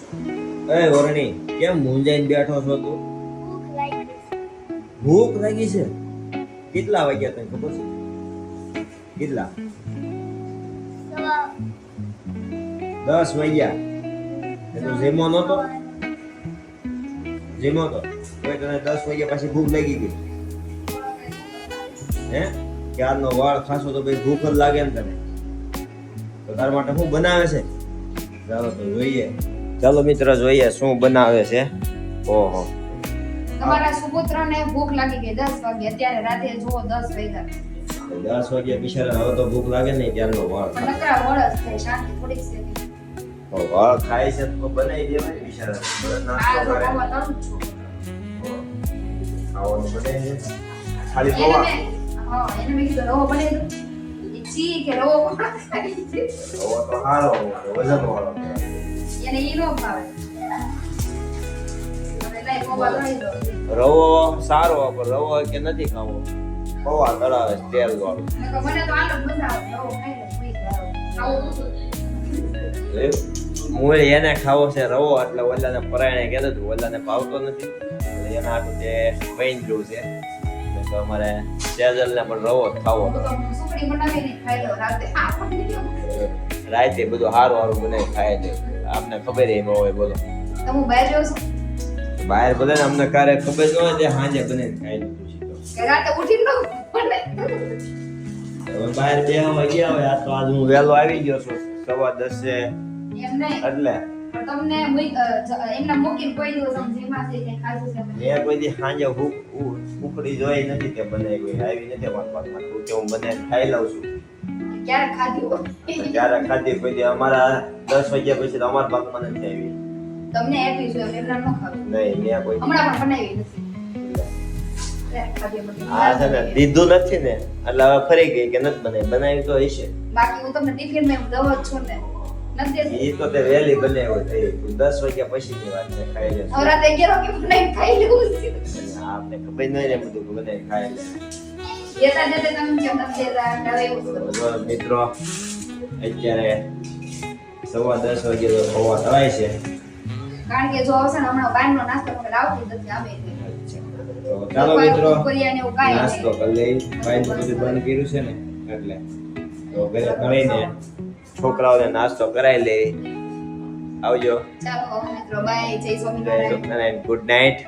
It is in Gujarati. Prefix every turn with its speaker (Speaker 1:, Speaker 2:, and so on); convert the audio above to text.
Speaker 1: એ વરણી કેમ મૂંઝાઈને બેઠો છો તું? ભૂખ લાગી છે? કેટલા વાગ્યા તને ખબર છે? કેટલા? 10 વાગ્યા. એનો જેમો નતો? જેમો તો કોઈ તને 10 વાગ્યા પછી ભૂખ લાગી ગઈ? હે? ક્યારનો વાળ ખાશો તો ભાઈ ભૂખ જ લાગે ને તને. તો તારા માટે શું બનાવે છે? ચાલો તો જોઈએ. ચાલો મિત્ર જોઈએ શું બનાવે છે. ઓહો,
Speaker 2: તમારા સુપુત્રને ભૂખ લાગી ગઈ 10 વાગે. અત્યારે રાતે જુઓ 10 વાગ્યા.
Speaker 1: 10 વાગ્યા બિચારા હવે તો ભૂખ લાગે ને ત્યારનો વાળ
Speaker 2: પણ નકરા વળસ થાય, શાંતિ થોડીક છે.
Speaker 1: તો વાળ ખાય છે તો બનાવી દેવાય બિચારા. નાસ્તો
Speaker 2: આ જો
Speaker 1: કરે
Speaker 2: આમાં તરું જ છું.
Speaker 1: ખાવાનું બનાવી દે. ખાલી
Speaker 2: એને
Speaker 1: પૌવા
Speaker 2: મેં કીધું રવો બનાવી દો. એ ચી કે રવો કોણ ખાય છે?
Speaker 1: રવો તો સારો વજન વાળો.
Speaker 2: એને ઈ નો ભાવે. મને લઈ પૌવા ગળી દો.
Speaker 1: રવો સારો પણ રવો કે નથી ખાવો. પૌવા તળાવે છે તેલ વાળું.
Speaker 2: નકર મને તો આલમ મજા આવે. રવો ખાઈ લે સુઈ જાવ. ખાવું
Speaker 1: મૂળ એને ખાવો છે રવો એટલે ઓલાને પરાયણે કહેતું હતું ઓલાને ભાવતો નથી એટલે એના હાટું તે વહીને જોવું છે તો અમારે સેજલને પણ રવો જ ખાવો.
Speaker 2: તો સુખડી બનાવીને ખાઈ લો રાતે.
Speaker 1: રાતે બધું સારું સારું બનાવી ખાય છે. આપને ખબર ન હોય બોલો.
Speaker 2: તમે બહાર જાવ છો
Speaker 1: બહાર ભલે ને અમને ક્યારે ખબર ન હોય તે સાંજે બનાવીને ખાઈ લીધું છે તો.
Speaker 2: કે રાતે ઉઠીને નો બને.
Speaker 1: હવે બહાર બે વાગ્યા હોય આ તો આજ હું વહેલો આવી ગયો છું 10:15
Speaker 2: એમ નહીં
Speaker 1: એટલે
Speaker 2: પણ તમને એમના મૂકીને કોઈ દિવસ આમ જેમાં છે કે ખાધું છે
Speaker 1: મેં કોઈ દી સાંજે ઉખડી જોઈ નથી કે બનાવી આવી નથી મારા પાકમાં તું કે હું બનાવીને ખાઈ લઉં છું.
Speaker 2: ક્યારે ખાધી હોય
Speaker 1: જ્યારે ખાધી કોઈ દી અમારા 10 વાગ્યા પછી તો અમારા પાકમાં નથી આવી.
Speaker 2: તમને આપી છે એમના નો ખાધું
Speaker 1: નહીં મેં કોઈ દી-
Speaker 2: હમણાં પણ બનાવી નથી. ખાધી બધી.
Speaker 1: આ છે ને દીધું નથી ને એટલે હવે ફરી ગઈ કે નથી બનાવી તો હશે.
Speaker 2: બાકી હું તમને ટિફિન માં દઉં જ છું ને નથી દેતી.
Speaker 1: એ તો તે વહેલી બનાવ્યો થઈ 10 વાગ્યા પછીની વાત છે ખાઈ લે.
Speaker 2: હવે રાતે 11 વાગે બનાવીને ખાઈ લેવું છે.
Speaker 1: આપને ખબર નહીં ને બધું બનાવી ખાઈ લે.
Speaker 2: જેતા જેતા તમે કેમ નથી દેતા હવે એવું છે.
Speaker 1: જો મિત્રો અત્યારે 10:15 વાગે તો પૌવા તળાય છે.
Speaker 2: કારણ કે જો આવશે ને હમણાં બહારનો નાસ્તો મને આવતું જ નથી આવે એટલે.
Speaker 1: તો ચાલો મિત્રો
Speaker 2: કુકરિયાને એવું કાંઈ
Speaker 1: નાસ્તો કરી લઈ. ભાઈ બધું બંધ કર્યું છે ને એટલે તો ઘરે કરીને છોકરાઓને નાસ્તો કરાવી લઈ. આવજો.
Speaker 2: ચાલો મિત્રો બાય જય
Speaker 1: જય
Speaker 2: સ્વામિનારાયણ.
Speaker 1: સ્વામિનારાયણ. Good night.